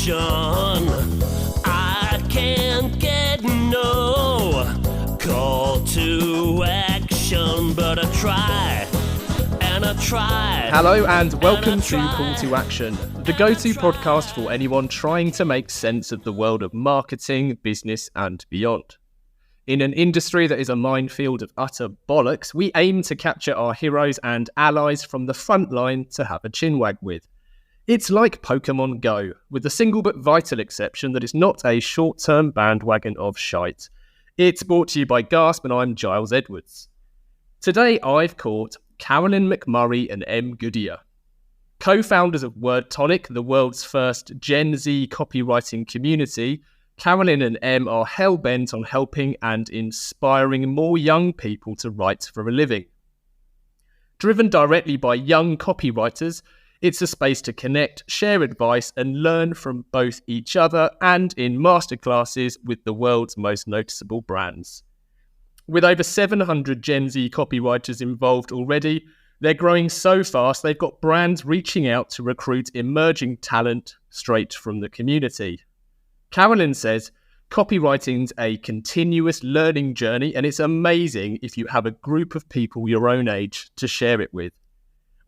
action. I can't get no call to action, but I try and I try. Hello and welcome to Call to Action, the go-to podcast for anyone trying to make sense of the world of marketing, business and beyond. In an industry that is a minefield of utter bollocks, we aim to capture our heroes and allies from the front line to have a chinwag with. It's like Pokemon Go, with the single but vital exception that it's not a short-term bandwagon of shite. It's brought to you by Gasp and I'm Giles Edwards. Today I've caught Carolyn McMurray and Em Goodier. Co-founders of Word Tonic, the world's first Gen Z copywriting community, Carolyn and Em are hell-bent on helping and inspiring more young people to write for a living. Driven directly by young copywriters, it's a space to connect, share advice, and learn from both each other and in masterclasses with the world's most noticeable brands. With over 700 Gen Z copywriters involved already, they're growing so fast they've got brands reaching out to recruit emerging talent straight from the community. Carolyn says, copywriting's a continuous learning journey and it's amazing if you have a group of people your own age to share it with.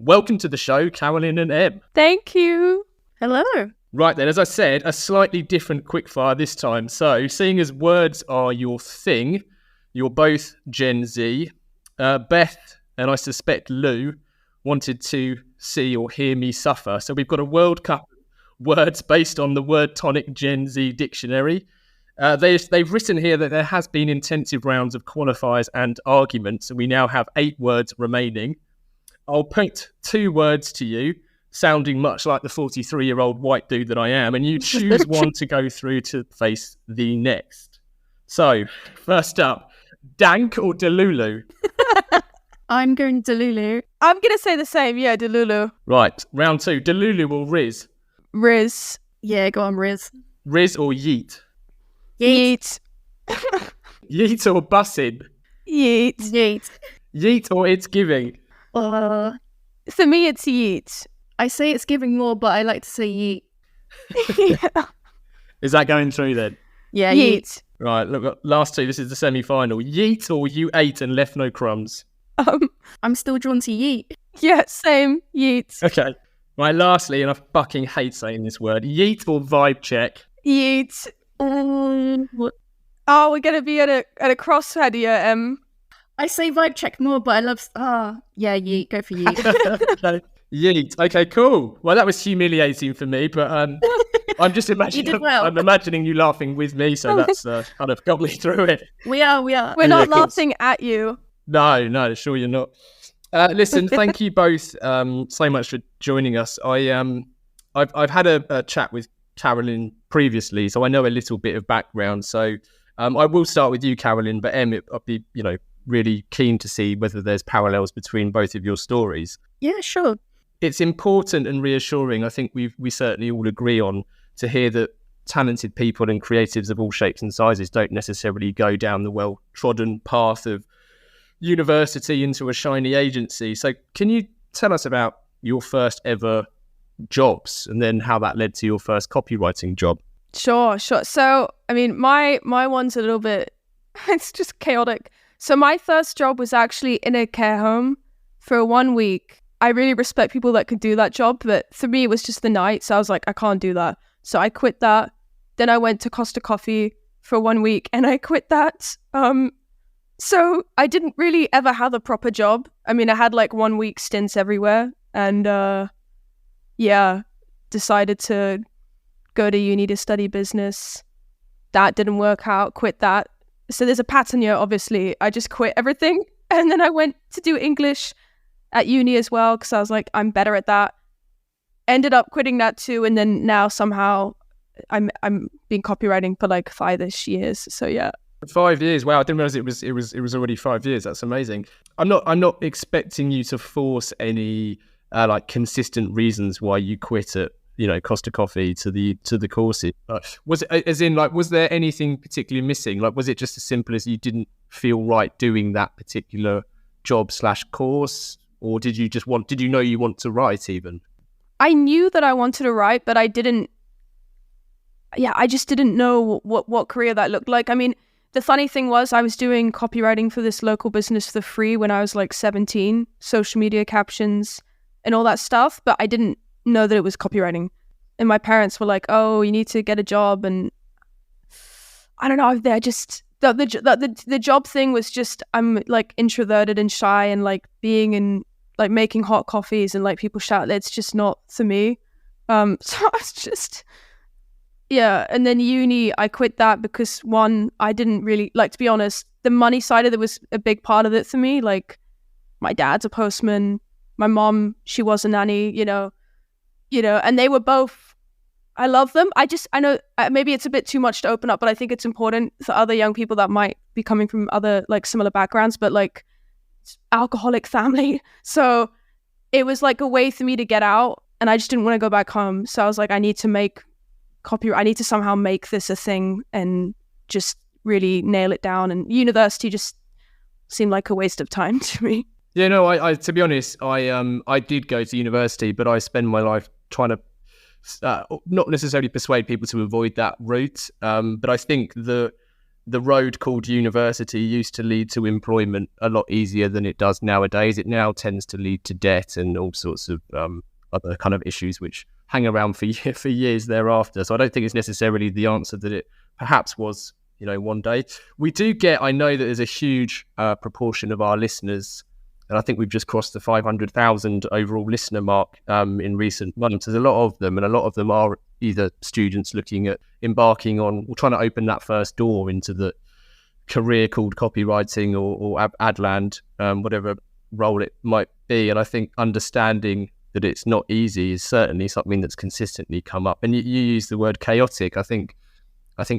Welcome to the show, Carolyn and Em. Thank you. Hello. Right then, as I said, a slightly different quickfire this time. So, seeing as words are your thing, you're both Gen Z. Beth and I suspect Lou wanted to see or hear me suffer. So we've got a World Cup words based on the Word Tonic Gen Z dictionary. They've written here that there has been intensive rounds of qualifiers and arguments, and we now have 8 words remaining. I'll put 2 words to you, sounding much like the 43-year-old white dude that I am, and you choose one to go through to face the next. So, first up, dank or delulu? I'm going Delulu. I'm going to say the same. Yeah, Delulu. Right, round 2, delulu or riz? Riz. Yeah, go on, Riz. Riz or yeet? Yeet. Yeet or bussin? Yeet. Yeet. Yeet or it's giving? For me, it's yeet. I say it's giving more, but I like to say yeet. Yeah. Is that going through then? Yeah, Yeet. Right, look, last 2, this is the semi-final. Yeet or you ate and left no crumbs? I'm still drawn to yeet. Yeah, same. Yeet. Okay. Right, lastly, and I fucking hate saying this word, yeet or vibe check? Yeet. Oh, we're going to be at a crosshead here, I say vibe check more, but I love... yeah, yeet. Go for yeet. Okay. Yeet. Okay, cool. Well, that was humiliating for me, but I'm just imagining... You did well. I'm imagining you laughing with me, so that's kind of got me through it. We are. We're not laughing at you. No, sure you're not. Listen, thank you both so much for joining us. I've had a chat with Carolyn previously, so I know a little bit of background. So I will start with you, Carolyn, but Em, I'd be really keen to see whether there's parallels between both of your stories. Yeah, sure. It's important and reassuring, I think we certainly all agree on, to hear that talented people and creatives of all shapes and sizes don't necessarily go down the well-trodden path of university into a shiny agency. So can you tell us about your first ever jobs and then how that led to your first copywriting job? Sure. So, I mean, my one's a little bit, it's just chaotic. So my first job was actually in a care home for 1 week. I really respect people that could do that job, but for me, it was just the night. So I was like, I can't do that. So I quit that. Then I went to Costa Coffee for 1 week and I quit that. So I didn't really ever have a proper job. I mean, I had like 1 week stints everywhere and decided to go to uni to study business. That didn't work out, quit that. So there's a pattern here, obviously. I just quit everything. And then I went to do English at uni as well because I was like, I'm better at that. Ended up quitting that too. And then now somehow I'm been copywriting for like 5-ish years. So yeah. 5 years. Wow, I didn't realize it was already 5 years. That's amazing. I'm not expecting you to force any like consistent reasons why you quit at Costa Coffee to the courses. Was it as in like, was there anything particularly missing? Like, was it just as simple as you didn't feel right doing that particular job / course, or did you know you want to write even? I knew that I wanted to write, but I didn't I just didn't know what career that looked like. I mean, the funny thing was I was doing copywriting for this local business for free when I was like 17, social media captions and all that stuff, but I didn't know that it was copywriting. And my parents were like, oh, you need to get a job. And I don't know, they're just, the job thing was just, I'm like introverted and shy, and like being in, like making hot coffees and like people shout, it's just not for me. So I was just... Yeah, and then uni, I quit that because one, I didn't really, like, to be honest, the money side of it was a big part of it for me. Like, my dad's a postman, my mom, she was a nanny, you know, and they were both, I love them. I know maybe it's a bit too much to open up, but I think it's important for other young people that might be coming from other, like, similar backgrounds, but like, alcoholic family. So it was like a way for me to get out, and I just didn't want to go back home. So I was like, I need to somehow make this a thing and just really nail it down. And university just seemed like a waste of time to me. Yeah, no, I to be honest, I did go to university, but I spend my life trying to not necessarily persuade people to avoid that route. But I think the road called university used to lead to employment a lot easier than it does nowadays. It now tends to lead to debt and all sorts of other kind of issues which hang around for years thereafter. So I don't think it's necessarily the answer that it perhaps was, one day. We do get, I know that there's a huge proportion of our listeners, and I think we've just crossed the 500,000 overall listener mark in recent months. There's a lot of them, and a lot of them are either students looking at embarking on or trying to open that first door into the career called copywriting or adland, whatever role it might be. And I think understanding that it's not easy is certainly something that's consistently come up. And you use the word chaotic. I think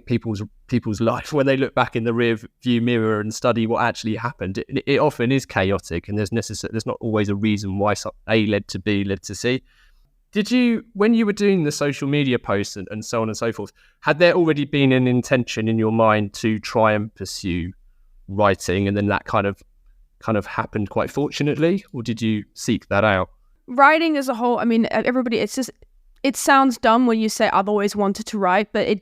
people's life, when they look back in the rear view mirror and study what actually happened, it often is chaotic, and there's not always a reason why A led to B led to C. Did you, when you were doing the social media posts and so on and so forth, had there already been an intention in your mind to try and pursue writing, and then that kind of happened quite fortunately, or did you seek that out? Writing as a whole, I mean, everybody, it sounds dumb when you say I've always wanted to write, but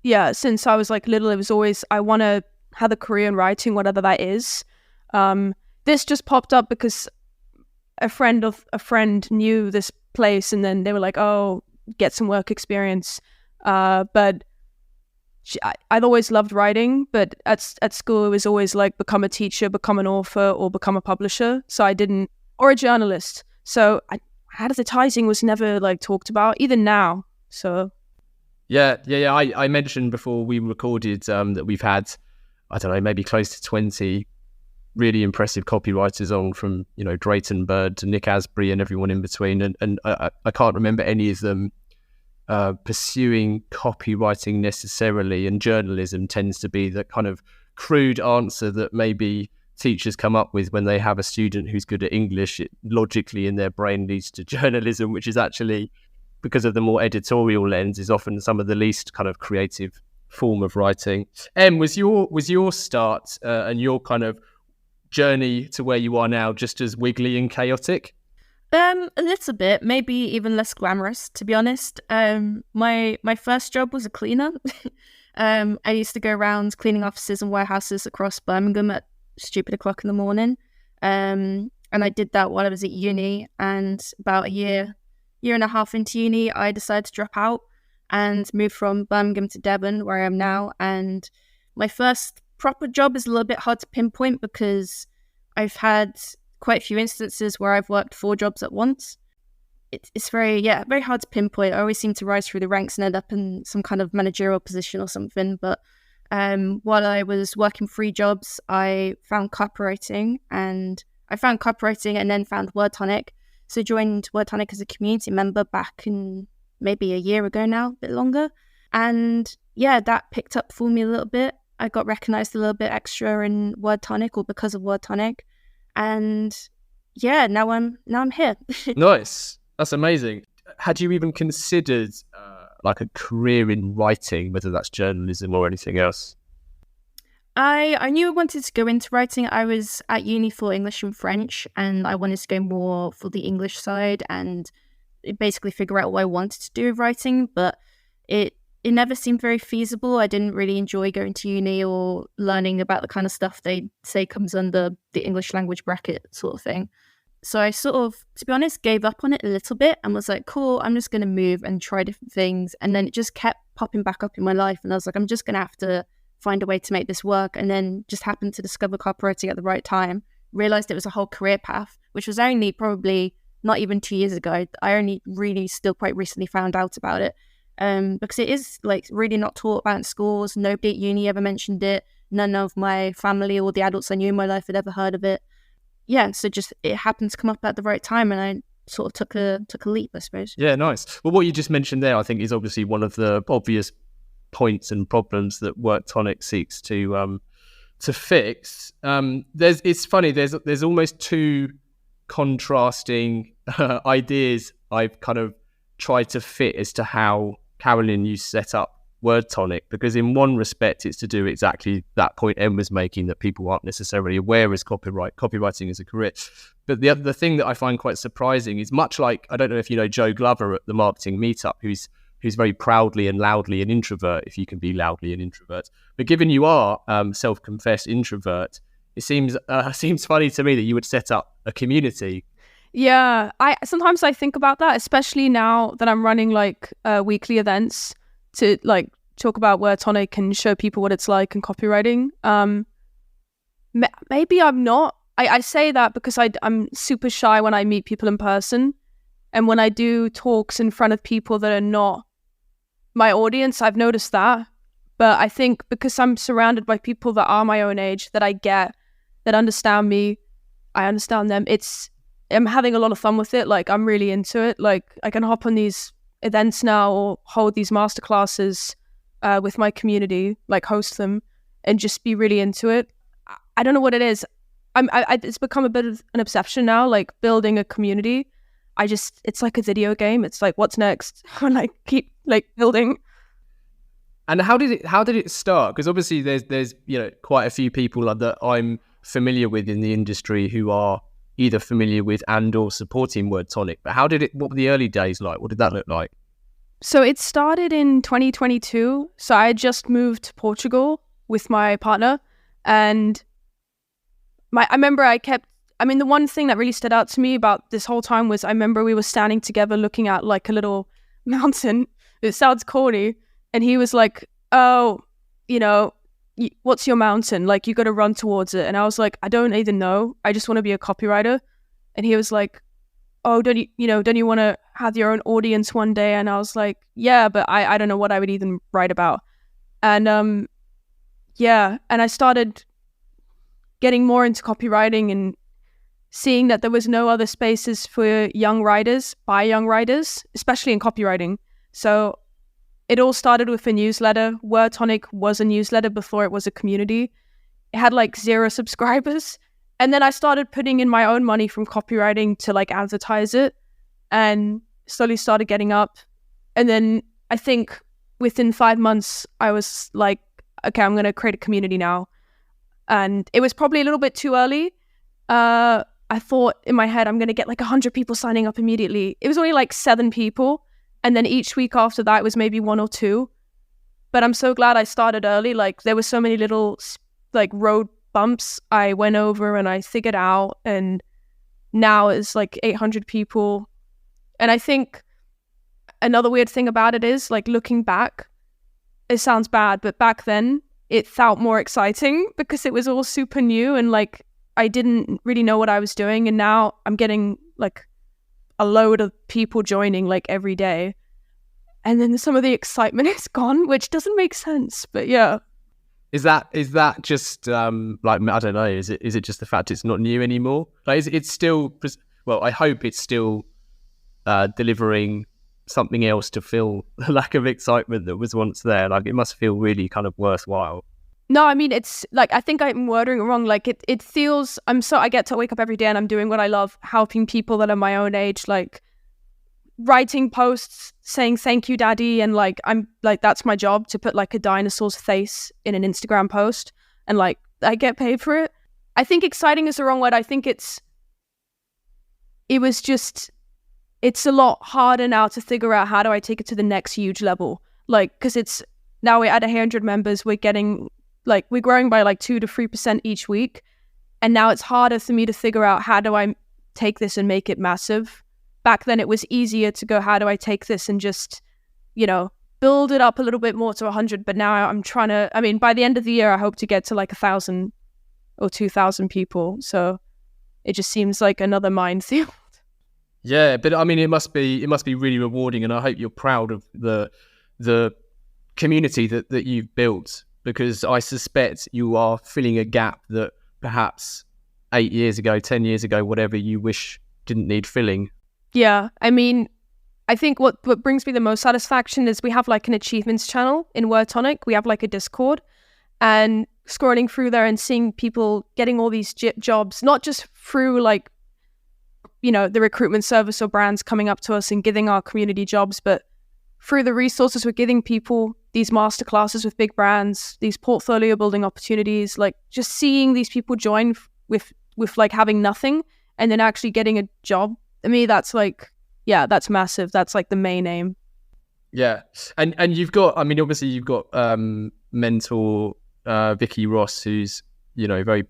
yeah, since I was like little, it was always, I want to have a career in writing, whatever that is. This just popped up because a friend knew this place, and then they were like, oh, get some work experience. But I've always loved writing, but at school it was always like become a teacher, become an author, or become a publisher. So I didn't, or a journalist. So advertising was never like talked about, even now. So yeah. I mentioned before we recorded that we've had, I don't know, maybe close to 20 really impressive copywriters on, from Drayton Bird to Nick Asbury and everyone in between, and I can't remember any of them pursuing copywriting necessarily, and journalism tends to be the kind of crude answer that maybe teachers come up with when they have a student who's good at English. It logically in their brain leads to journalism, which is actually, because of the more editorial lens, is often some of the least kind of creative form of writing. Em, was your start and your kind of journey to where you are now just as wiggly and chaotic? A little bit, maybe even less glamorous, to be honest. My first job was a cleaner. I used to go around cleaning offices and warehouses across Birmingham at stupid o'clock in the morning. And I did that while I was at uni, and about a year and a half into uni, I decided to drop out and move from Birmingham to Devon, where I am now. And my first proper job is a little bit hard to pinpoint because I've had quite a few instances where I've worked 4 jobs at once. It's very hard to pinpoint. I always seem to rise through the ranks and end up in some kind of managerial position or something. But while I was working 3 jobs, I found copywriting and then found Word Tonic. So joined Word Tonic as a community member back in maybe a year ago now, a bit longer. And yeah, that picked up for me a little bit. I got recognized a little bit extra in Word Tonic, or because of Word Tonic. And yeah, now I'm here. Nice. That's amazing. Had you even considered like a career in writing, whether that's journalism or anything else? I knew I wanted to go into writing. I was at uni for English and French, and I wanted to go more for the English side and basically figure out what I wanted to do with writing. But it it never seemed very feasible. I didn't really enjoy going to uni or learning about the kind of stuff they say comes under the English language bracket sort of thing. So I sort of, to be honest, gave up on it a little bit and was like, cool, I'm just going to move and try different things. And then it just kept popping back up in my life. And I was like, I'm just going to have to find a way to make this work. And then just happened to discover copywriting at the right time, realized it was a whole career path, which was only probably not even 2 years ago. I only really still quite recently found out about it. Because it is like really not taught about in schools. Nobody at uni ever mentioned it. None of my family or the adults I knew in my life had ever heard of it. Yeah, so just it happened to come up at the right time, and I sort of took a leap, I suppose. Yeah, nice. Well, what you just mentioned there, I think, is obviously one of the obvious points and problems that Word Tonic seeks to fix. It's funny. There's almost two contrasting ideas I've kind of tried to fit as to how Carolyn, you set up Word Tonic, because in one respect it's to do exactly that point Em was making, that people aren't necessarily aware as copywriting as a career. But the thing that I find quite surprising is, much like, I don't know if you know Joe Glover at the marketing meetup, who's very proudly and loudly an introvert, if you can be loudly an introvert. But given you are self-confessed introvert, it seems funny to me that you would set up a community. Yeah, sometimes I think about that, especially now that I'm running like weekly events to like talk about Word Tonic and show people what it's like in copywriting. Maybe I'm not. I say that because I'm super shy when I meet people in person, and when I do talks in front of people that are not my audience, I've noticed that. But I think because I'm surrounded by people that are my own age, that I get, that understand me, I understand them, I'm having a lot of fun with it. Like, I'm really into it. Like, I can hop on these events now or hold these masterclasses with my community, like host them, and just be really into it. I don't know what it is. It's become a bit of an obsession now, like building a community. It's like a video game. It's like, what's next? And I keep like building. And how did it start? Because obviously there's quite a few people that I'm familiar with in the industry who are either familiar with and or supporting Word Tonic. But what were the early days like? What did that look like? So it started in 2022. So I had just moved to Portugal with my partner, and I remember the one thing that really stood out to me about this whole time was I remember we were standing together looking at like a little mountain. It sounds corny. And he was like, oh, what's your mountain? Like, you got to run towards it. And I was like, I don't even know. I just want to be a copywriter. And he was like, oh, don't you want to have your own audience one day? And I was like, yeah, but I don't know what I would even write about. And and I started getting more into copywriting and seeing that there was no other spaces for young writers by young writers, especially in copywriting. So it all started with a newsletter. Word Tonic was a newsletter before it was a community. It had like 0 subscribers. And then I started putting in my own money from copywriting to like advertise it, and slowly started getting up. And then I think within 5 months, I was like, okay, I'm going to create a community now. And it was probably a little bit too early. I thought in my head, I'm going to get like 100 people signing up immediately. It was only like 7 people. And then each week after that, it was maybe 1 or 2. But I'm so glad I started early. Like, there were so many little like road bumps I went over and I figured out. And now it's like 800 people. And I think another weird thing about it is, like, looking back, it sounds bad, but back then it felt more exciting because it was all super new and like I didn't really know what I was doing. And now I'm getting like a load of people joining like every day, and then some of the excitement is gone, which doesn't make sense. But yeah, is that just like, I don't know, is it just the fact it's not new anymore? Like, it's still, well, I hope it's still delivering something else to fill the lack of excitement that was once there. Like, it must feel really kind of worthwhile. No, I mean, it's like, I think I'm wording it wrong. Like, it feels, I get to wake up every day and I'm doing what I love, helping people that are my own age, like writing posts saying thank you, daddy. And like, I'm like, that's my job, to put like a dinosaur's face in an Instagram post, and like, I get paid for it. I think exciting is the wrong word. I think it's a lot harder now to figure out how do I take it to the next huge level. like, because it's now we're at 100 members, we're getting like, we're growing by like 2 to 3% each week. And now it's harder for me to figure out, how do I take this and make it massive? Back then it was easier to go, how do I take this and just, build it up a little bit more to 100. But now I'm trying to, by the end of the year, I hope to get to like 1,000 or 2,000 people. So it just seems like another minefield. Yeah, but it must be really rewarding, and I hope you're proud of the community that you've built, because I suspect you are filling a gap that perhaps 8 years ago, 10 years ago, whatever, you wish didn't need filling. Yeah, I think what brings me the most satisfaction is we have like an achievements channel in Word Tonic. We have like a Discord, and scrolling through there and seeing people getting all these jobs, not just through like, the recruitment service or brands coming up to us and giving our community jobs, but through the resources we're giving people, these masterclasses with big brands, these portfolio building opportunities, like just seeing these people join with like having nothing and then actually getting a job. I mean, that's like, yeah, that's massive. That's like the main aim. Yeah. And you've got, obviously you've got mentor Vicky Ross, who's, very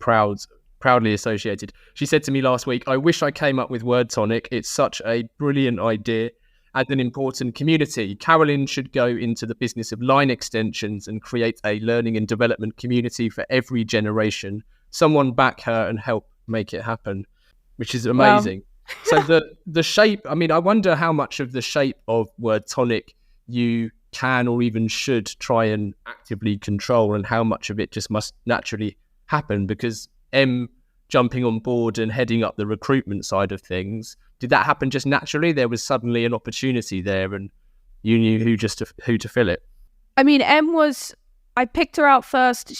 proudly associated. She said to me last week, I wish I came up with Word Tonic. It's such a brilliant idea and an important community. Carolyn should go into the business of line extensions and create a learning and development community for every generation. Someone back her and help make it happen, which is amazing. Wow. So the shape, I wonder how much of the shape of Word Tonic you can or even should try and actively control, and how much of it just must naturally happen, because Em jumping on board and heading up the recruitment side of things, did that happen just naturally? There was suddenly an opportunity there and you knew who to fill it? Em I picked her out first.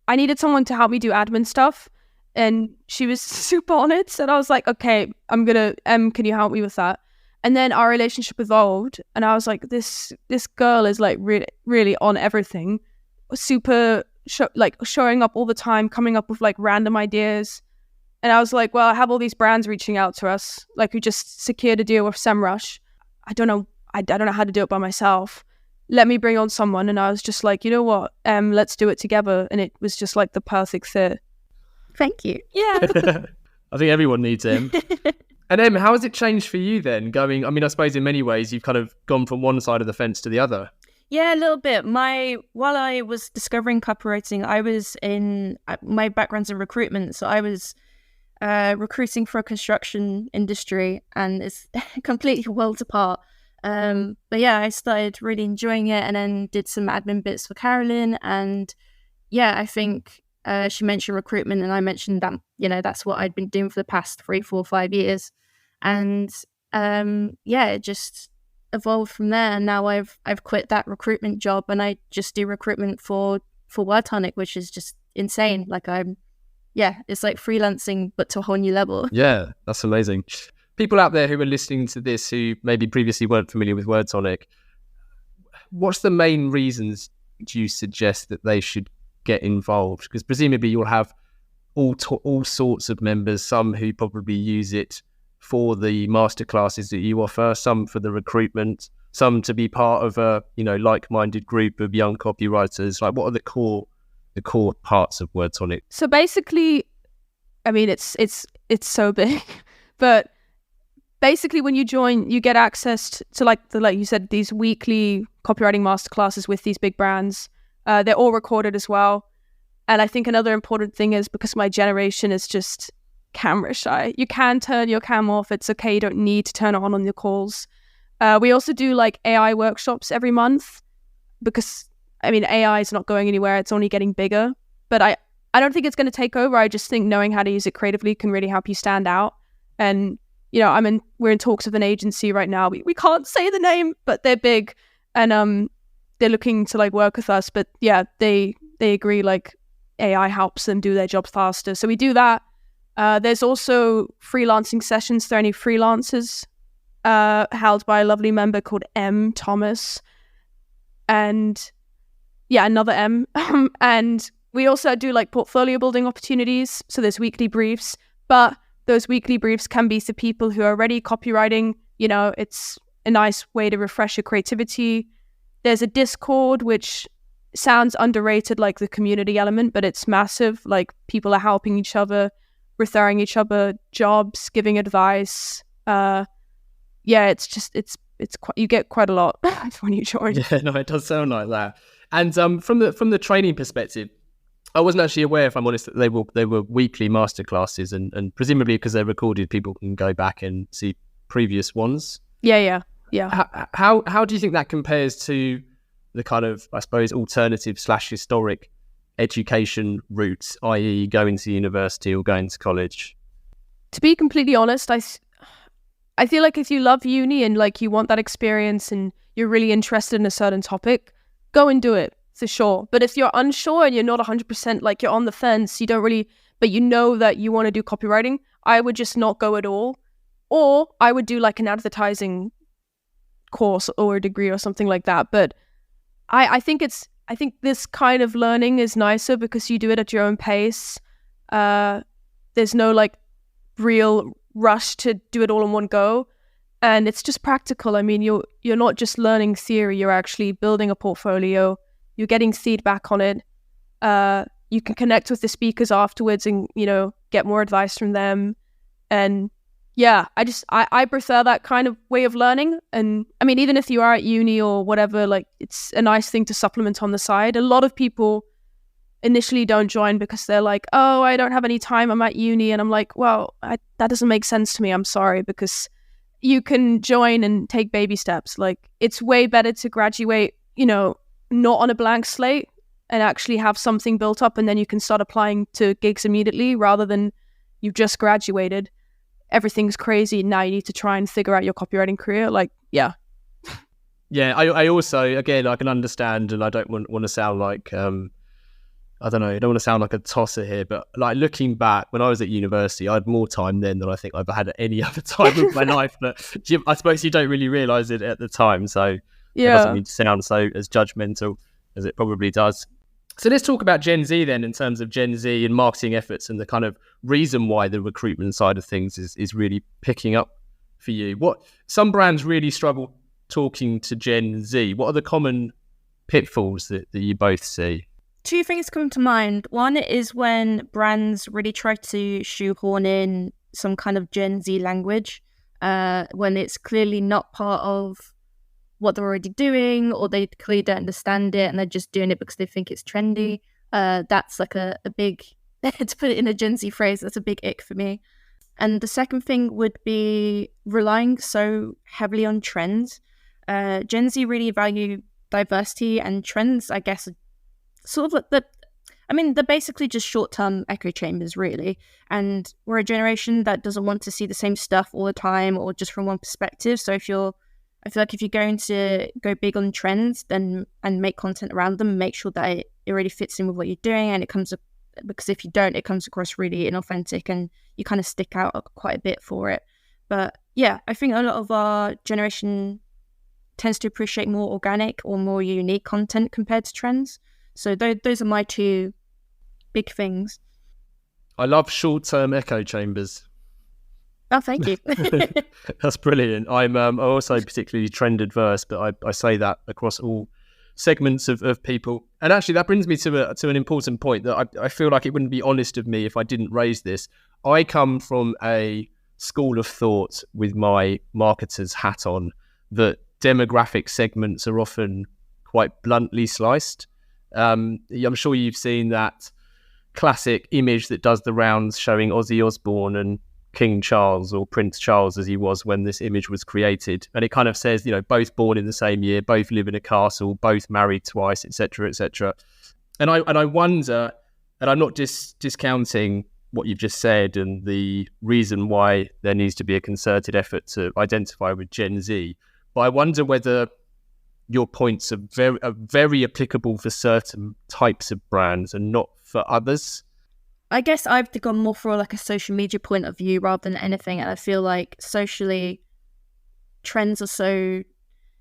I needed someone to help me do admin stuff, and she was super on it. And I was like, okay, Em, can you help me with that? And then our relationship evolved, and I was like, this girl is like really, really on everything, super showing up all the time, coming up with like random ideas. And I was like, well, I have all these brands reaching out to us, like we just secured a deal with SEMrush. I don't know how to do it by myself. Let me bring on someone. And I was just like, you know what, let's do it together. And it was just like the perfect fit. Thank you. Yeah. I think everyone needs Em. And Em, how has it changed for you then? Going, I suppose in many ways you've kind of gone from one side of the fence to the other. Yeah, a little bit. While I was discovering copywriting, my background's in recruitment. So I was recruiting for a construction industry, and it's completely worlds apart. But yeah, I started really enjoying it, and then did some admin bits for Carolyn. And yeah, I think she mentioned recruitment, and I mentioned that, that's what I'd been doing for the past 3, 4, 5 years. And it just evolved from there. And now I've quit that recruitment job, and I just do recruitment for Word Tonic, which is just insane. Like it's like freelancing, but to a whole new level. Yeah, that's amazing. People out there who are listening to this who maybe previously weren't familiar with Word Tonic, what's the main reasons do you suggest that they should get involved? Because presumably you'll have all sorts of members, some who probably use it for the masterclasses that you offer, some for the recruitment, some to be part of a like-minded group of young copywriters. Like, what are the core parts of Word Tonic? So basically, it's so big, but basically when you join, you get access to like you said, these weekly copywriting masterclasses with these big brands. They're all recorded as well. And I think another important thing is, because my generation is just camera shy, you can turn your cam off. It's okay. You don't need to turn it on your calls. We also do like AI workshops every month, because AI is not going anywhere. It's only getting bigger. But I don't think it's going to take over. I just think knowing how to use it creatively can really help you stand out. And, we're in talks with an agency right now. We can't say the name, but they're big, and they're looking to like work with us. But yeah, they agree like AI helps them do their jobs faster. So we do that. There's also freelancing sessions for any freelancers, held by a lovely member called M. Thomas. And yeah, another M. And we also do like portfolio building opportunities. So there's weekly briefs, but those weekly briefs can be for people who are already copywriting. It's a nice way to refresh your creativity. There's a Discord, which sounds underrated, like the community element, but it's massive. Like, people are helping each other, referring each other jobs, giving advice. It's quite, you get quite a lot when you join. Yeah, no, it does sound like that. And from the training perspective, I wasn't actually aware, if I'm honest, that they were weekly masterclasses, and presumably because they're recorded, people can go back and see previous ones. Yeah. How do you think that compares to the kind of, I suppose, alternative / historic education routes, i.e. going to university or going to college? To be completely honest, I feel like if you love uni and like you want that experience and you're really interested in a certain topic, go and do it for sure. But if you're unsure and you're not 100%, like you're on the fence, you don't really, but you know that you want to do copywriting, I would just not go at all. Or I would do like an advertising course or a degree or something like that. But I think this kind of learning is nicer because you do it at your own pace. There's no like real rush to do it all in one go, and it's just practical. I mean, you're not just learning theory, you're actually building a portfolio, you're getting feedback on it. You can connect with the speakers afterwards and, you know, get more advice from them. And yeah, I prefer that kind of way of learning. And I mean, even if you are at uni or whatever, like, it's a nice thing to supplement on the side. A lot of people initially don't join because they're like, oh, I don't have any time, I'm at uni. And I'm like, well, that doesn't make sense to me. I'm sorry, because you can join and take baby steps. Like, it's way better to graduate, you know, not on a blank slate and actually have something built up, and then you can start applying to gigs immediately, rather than you've just graduated, everything's crazy, now you need to try and figure out your copywriting career. Like, yeah. I also, again, I can understand, and I don't want to sound like I don't know, I don't want to sound like a tosser here, but like, looking back, when I was at university, I had more time then than I think I've had at any other time of my life. But I suppose you don't really realise it at the time. So it doesn't mean to sound so as judgmental as it probably does. So let's talk about Gen Z then, in terms of Gen Z and marketing efforts, and the kind of reason why the recruitment side of things is really picking up for you. What some brands really struggle talking to Gen Z. What are the common pitfalls that you both see? Two things come to mind. One is when brands really try to shoehorn in some kind of Gen Z language when it's clearly not part of what they're already doing, or they clearly don't understand it and they're just doing it because they think it's trendy. That's like a big, to put it in a Gen Z phrase, that's a big ick for me. And the second thing would be relying so heavily on trends. Gen Z really value diversity, and trends, I guess, sort of like they're basically just short-term echo chambers, really. And we're a generation that doesn't want to see the same stuff all the time or just from one perspective. So I feel like if you're going to go big on trends, then and make content around them, make sure that it really fits in with what you're doing, and it comes up, because if you don't, it comes across really inauthentic and you kind of stick out quite a bit for it. But yeah, I think a lot of our generation tends to appreciate more organic or more unique content compared to trends. So those are my two big things. I love short-term echo chambers. Oh, thank you. That's brilliant. I'm also particularly trend adverse, but I say that across all segments of people. And actually, that brings me to an important point that I feel like it wouldn't be honest of me if I didn't raise this. I come from a school of thought with my marketer's hat on that demographic segments are often quite bluntly sliced. I'm sure you've seen that classic image that does the rounds showing Ozzy Osbourne and King Charles, or Prince Charles as he was when this image was created, and it kind of says, you know, both born in the same year, both live in a castle, both married twice, etc., etc. And I wonder, and I'm not discounting what you've just said and the reason why there needs to be a concerted effort to identify with Gen Z, but I wonder whether your points are very applicable for certain types of brands and not for others. I guess I've gone more for like a social media point of view rather than anything, and I feel like socially trends are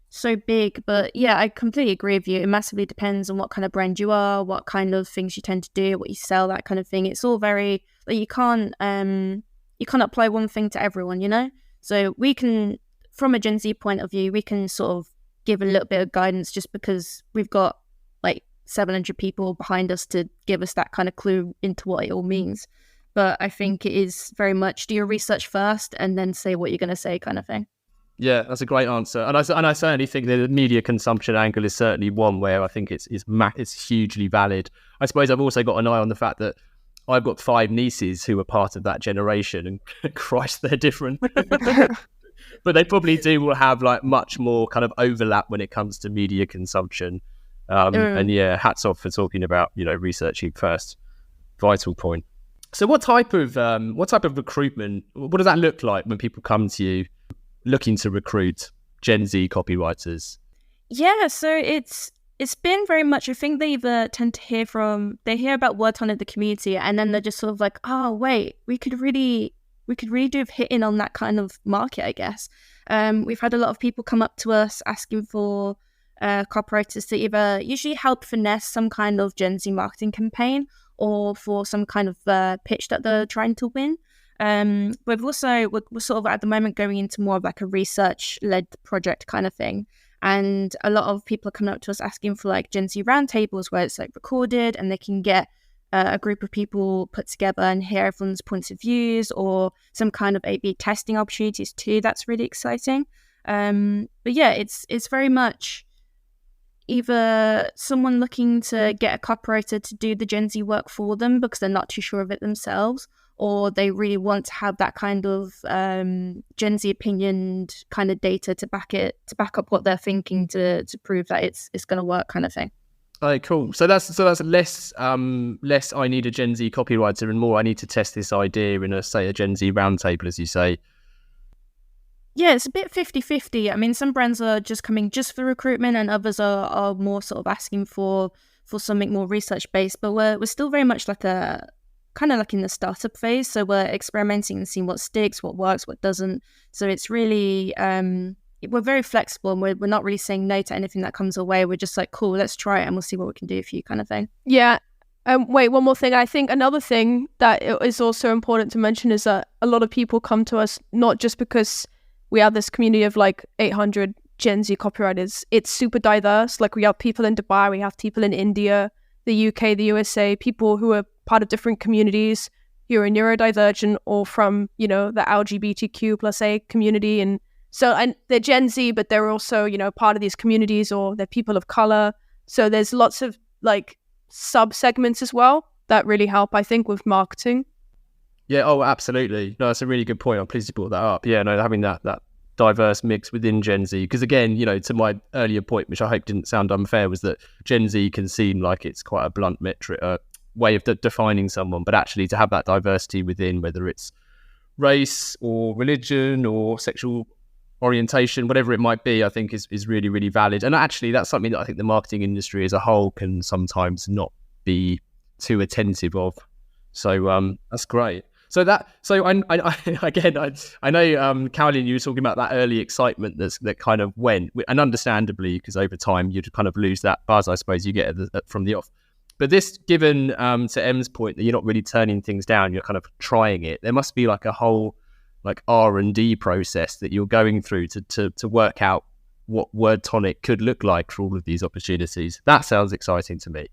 so big. But yeah, I completely agree with you. It massively depends on what kind of brand you are, what kind of things you tend to do, what you sell, that kind of thing. It's all very, like, you can't apply one thing to everyone, you know. So we can, from a Gen Z point of view, we can sort of give a little bit of guidance just because we've got like 700 people behind us to give us that kind of clue into what it all means. But I think it is very much do your research first and then say what you're going to say kind of thing. Yeah, that's a great answer. And I certainly think the media consumption angle is certainly one where I think it's hugely valid. I suppose I've also got an eye on the fact that I've got 5 nieces who are part of that generation, and Christ, they're different. But they probably will have like much more kind of overlap when it comes to media consumption. And yeah, hats off for talking about, researching first. Vital point. So what type of recruitment, what does that look like when people come to you looking to recruit Gen Z copywriters? Yeah, so it's been very much, I think they either tend to hear about Word Tonic, the community, and then they're just sort of like, oh wait, we could really do have hitting on that kind of market, I guess. We've had a lot of people come up to us asking for copywriters to either usually help finesse some kind of Gen Z marketing campaign or for some kind of pitch that they're trying to win. We've also, we're sort of at the moment going into more of like a research-led project kind of thing. And a lot of people are coming up to us asking for like Gen Z roundtables where it's like recorded and they can get a group of people put together and hear everyone's points of views, or some kind of A/B testing opportunities too. That's really exciting. But yeah, it's very much either someone looking to get a copywriter to do the Gen Z work for them because they're not too sure of it themselves, or they really want to have that kind of Gen Z opinion kind of data to back up what they're thinking to prove that it's going to work kind of thing. Oh, cool. So that's less I need a Gen Z copywriter and more I need to test this idea in a Gen Z roundtable, as you say. Yeah, it's a bit 50-50. I mean, some brands are just coming just for recruitment and others are more sort of asking for something more research-based. But we're still very much like kind of like in the startup phase. So we're experimenting and seeing what sticks, what works, what doesn't. So it's really, we're very flexible and we're not really saying no to anything that comes our way. We're just like, cool, let's try it and we'll see what we can do for you kind of thing. Yeah. Wait, one more thing. I think another thing that is also important to mention is that a lot of people come to us not just because we have this community of like 800 Gen Z copywriters. It's super diverse. Like we have people in Dubai, we have people in India, the UK, the USA, people who are part of different communities who are neurodivergent or from, the LGBTQ plus A community. And they're Gen Z, but they're also, part of these communities, or they're people of color. So there's lots of like sub-segments as well that really help, I think, with marketing. Yeah, oh, absolutely. No, that's a really good point. I'm pleased you brought that up. Yeah, no, having that diverse mix within Gen Z, because again, to my earlier point, which I hope didn't sound unfair, was that Gen Z can seem like it's quite a blunt metric, way of defining someone, but actually to have that diversity within, whether it's race or religion or sexual orientation, whatever it might be, I think is really, really valid. And actually, that's something that I think the marketing industry as a whole can sometimes not be too attentive of. So that's great. I know, Carolyn, you were talking about that early excitement that kind of went, and understandably, because over time you'd kind of lose that buzz, I suppose, you get from the off. But this, given to Em's point that you're not really turning things down, you're kind of trying it. There must be like a whole like R&D process that you're going through to work out what Word Tonic could look like for all of these opportunities. That sounds exciting to me.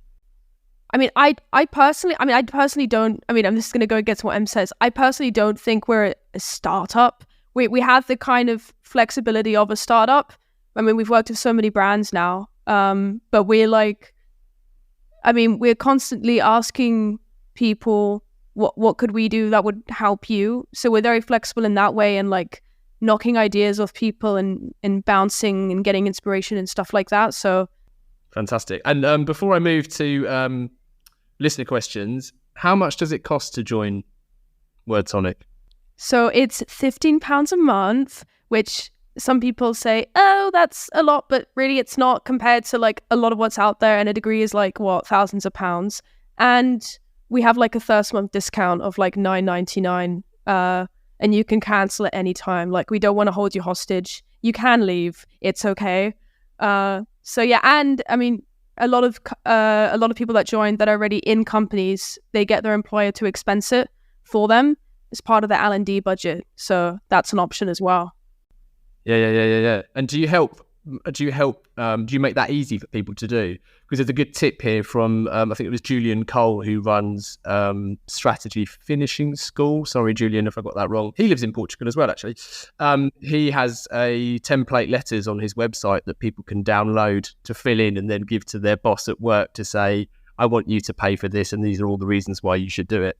I personally don't, I'm just going to go against what Em says. I personally don't think we're a startup. We have the kind of flexibility of a startup. We've worked with so many brands now, but we're constantly asking people, what could we do that would help you? So we're very flexible in that way, and like knocking ideas off people and bouncing and getting inspiration and stuff like that. So fantastic. And before I move to listener questions, how much does it cost to join Word Tonic? So it's £15 a month, which some people say, oh, that's a lot, but really it's not compared to like a lot of what's out there. And a degree is like thousands of pounds. And we have like a first month discount of like $9.99, and you can cancel at any time. Like, we don't want to hold you hostage. You can leave. It's okay. So yeah, and a lot of people that join that are already in companies, they get their employer to expense it for them as part of their L&D budget. So that's an option as well. Yeah. And do you help do you make that easy for people to do? Because there's a good tip here from, I think it was Julian Cole, who runs Strategy Finishing School. Sorry, Julian, if I got that wrong. He lives in Portugal as well, actually. He has a template letters on his website that people can download to fill in and then give to their boss at work to say, I want you to pay for this, and these are all the reasons why you should do it.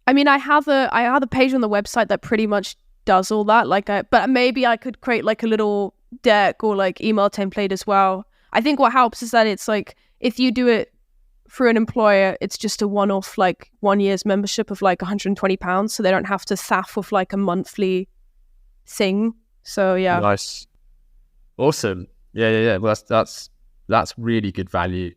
I mean, I have a page on the website that pretty much does all that. But maybe I could create like a little deck or like email template as well. I think what helps is that it's like, if you do it through an employer, it's just a one-off, like 1 year's membership of like £120, so they don't have to faff with like a monthly thing. So yeah. Nice. Awesome. Yeah. Well, that's really good value.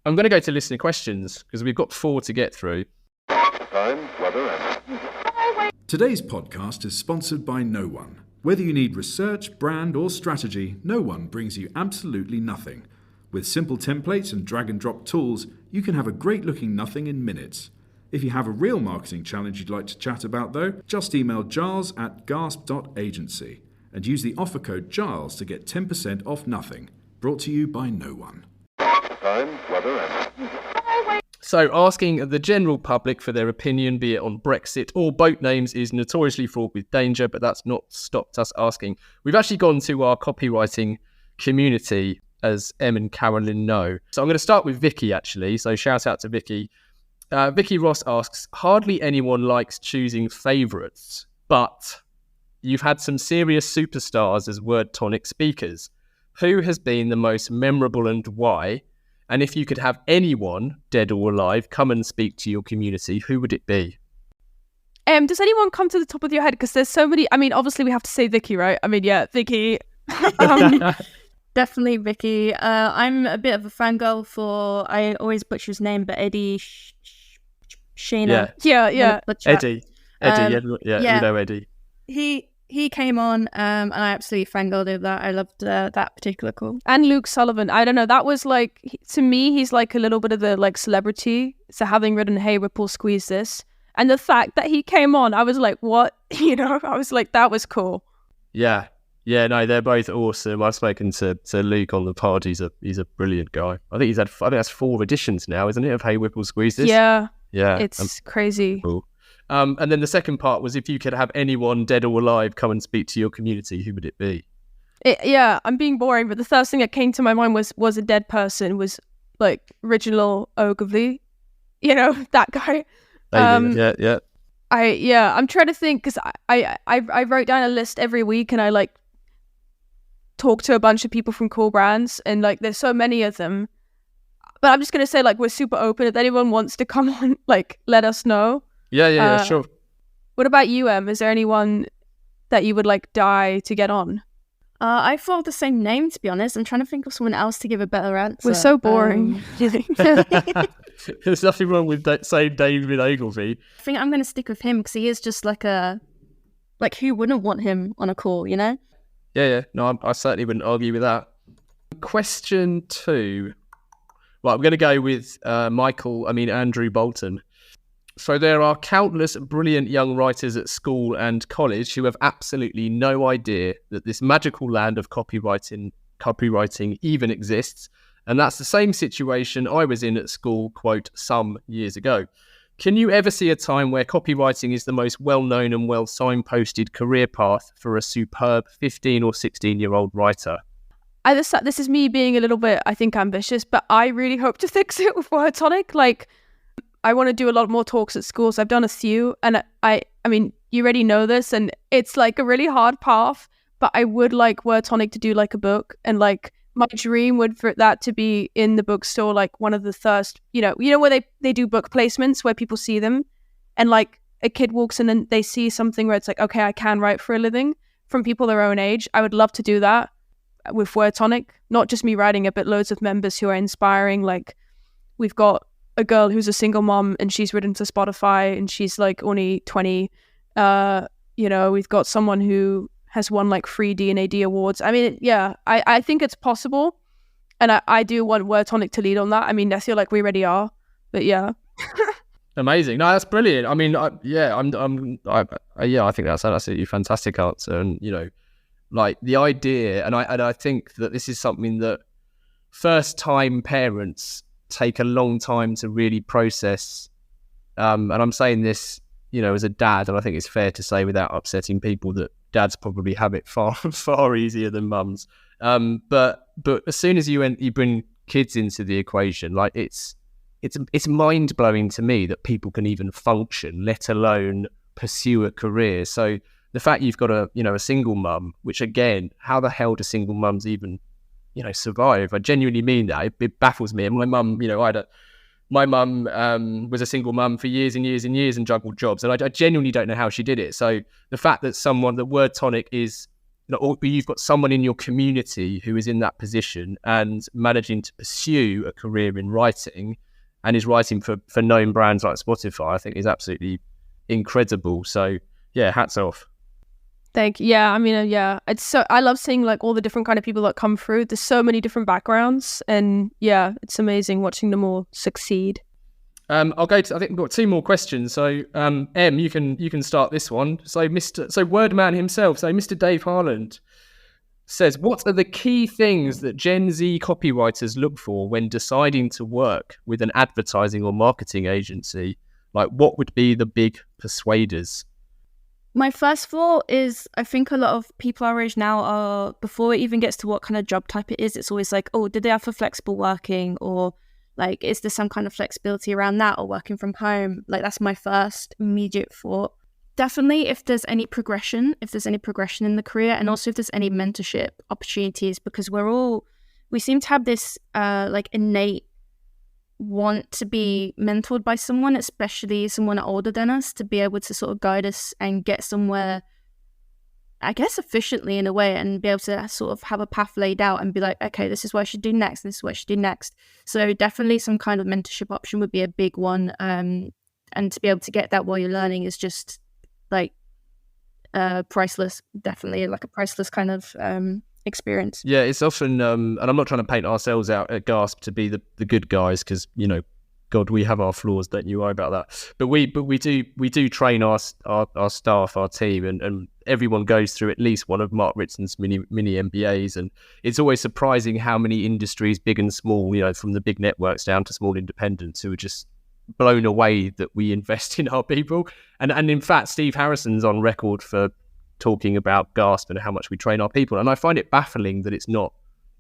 I'm going to go to listener questions because we've got 4 to get through. Time, weather, and... Today's podcast is sponsored by no one. Whether you need research, brand, or strategy, no one brings you absolutely nothing. With simple templates and drag and drop tools, you can have a great looking nothing in minutes. If you have a real marketing challenge you'd like to chat about though, just email giles@gasp.agency and use the offer code GILES to get 10% off nothing. Brought to you by no one. Time, weather, and... So asking the general public for their opinion, be it on Brexit or boat names, is notoriously fraught with danger, but that's not stopped us asking. We've actually gone to our copywriting community, as Em and Carolyn know. So I'm going to start with Vicky, actually. So shout out to Vicky. Vicky Ross asks, hardly anyone likes choosing favourites, but you've had some serious superstars as Word Tonic speakers. Who has been the most memorable and why? And if you could have anyone, dead or alive, come and speak to your community, who would it be? Does anyone come to the top of your head? Because there's so many. I mean, obviously we have to say Vicky, right? I mean, yeah, Vicky. Definitely Vicky. I'm a bit of a fangirl for, I always butcher his name, but Eddie Sheena. Yeah. Eddie. We know Eddie. He came on and I absolutely fangirled over that. I loved that particular call. And Luke Sullivan. I don't know. That was like, to me, he's like a little bit of the like celebrity. So having written, hey, Ripple, squeeze this. And the fact that he came on, I was like, what? I was like, that was cool. Yeah, no, they're both awesome. I've spoken to Luke on the pod. He's a brilliant guy. I think that's 4 editions now, isn't it, of Hey Whipple Squeeze This? Yeah. Yeah. It's crazy. Cool. And then the second part was, if you could have anyone, dead or alive, come and speak to your community, who would it be? I'm being boring, but the first thing that came to my mind was a dead person, was like Reginald Ogilvy, that guy. Yeah. I'm trying to think, because I wrote down a list every week, and I like talk to a bunch of people from cool brands, and like there's so many of them. But I'm just gonna say, like, we're super open. If anyone wants to come on, like, let us know. Yeah, sure. What about you, Em? Is there anyone that you would like die to get on? I thought the same name, to be honest. I'm trying to think of someone else to give a better answer. We're so boring. There's nothing wrong with saying David Ogilvy. I think I'm going to stick with him because he is just like who wouldn't want him on a call, Yeah. No, I certainly wouldn't argue with that. Question 2. Well, I'm going to go with Andrew Bolton. So there are countless brilliant young writers at school and college who have absolutely no idea that this magical land of copywriting even exists. And that's the same situation I was in at school, quote, some years ago. Can you ever see a time where copywriting is the most well-known and well signposted career path for a superb 15 or 16-year-old writer? This is me being a little bit, I think, ambitious, but I really hope to fix it with Word Tonic. Like, I want to do a lot more talks at schools. I've done a few, and I mean, you already know this, and it's like a really hard path, but I would like Word Tonic to do like a book, and like my dream would for that to be in the bookstore, like one of the first, where they do book placements where people see them, and like a kid walks in and they see something where it's like, okay, I can write for a living, from people their own age. I would love to do that with Word Tonic, not just me writing it, but loads of members who are inspiring. Like, we've got a girl who's a single mom, and she's written to Spotify, and she's like only 20. We've got someone who has won like 3 D&AD awards. I mean, I think it's possible, and I do want Word Tonic to lead on that. I mean, I feel like we already are, but yeah. Amazing. No, that's brilliant. I mean, I think that's an absolutely fantastic answer, and Like the idea, and I think that this is something that first-time parents take a long time to really process. And I'm saying this, as a dad, and I think it's fair to say without upsetting people that dads probably have it far easier than mums. But as soon as you bring kids into the equation, like it's mind-blowing to me that people can even function, let alone pursue a career. So the fact you've got a single mum, which again, how the hell do single mums even, survive? I genuinely mean that. It baffles me. And my mum, my mum was a single mum for years and years and years and juggled jobs. And I genuinely don't know how she did it. So the fact that the Word Tonic is, or you've got someone in your community who is in that position and managing to pursue a career in writing and is writing for known brands like Spotify, I think is absolutely incredible. So yeah, hats off. Thank you. Yeah, I mean, yeah, I love seeing like all the different kind of people that come through. There's so many different backgrounds, and yeah, it's amazing watching them all succeed. I'll go to, I think we've got 2 more questions. So Em, you can start this one. So Wordman himself, so Mr. Dave Harland says, what are the key things that Gen Z copywriters look for when deciding to work with an advertising or marketing agency? Like, what would be the big persuaders? My first thought is, I think a lot of people our age now are, before it even gets to what kind of job type it is, it's always like, oh, did they offer flexible working? Or like, is there some kind of flexibility around that, or working from home? Like, that's my first immediate thought. Definitely if there's any progression in the career, and also if there's any mentorship opportunities, because we seem to have this like innate want to be mentored by someone, especially someone older than us, to be able to sort of guide us and get somewhere, I guess, efficiently in a way, and be able to sort of have a path laid out and be like, okay, this is what I should do next, this is what I should do next. So definitely some kind of mentorship option would be a big one, and to be able to get that while you're learning is just like priceless. Definitely like a priceless kind of experience. Yeah, it's often, and I'm not trying to paint ourselves out at Gasp to be the good guys, because God, we have our flaws. Don't you worry about that. But we do train our staff, our team, and everyone goes through at least one of Mark Ritson's mini MBAs, and it's always surprising how many industries, big and small, from the big networks down to small independents, who are just blown away that we invest in our people. And in fact, Steve Harrison's on record for talking about Gasp and how much we train our people, and I find it baffling that it's not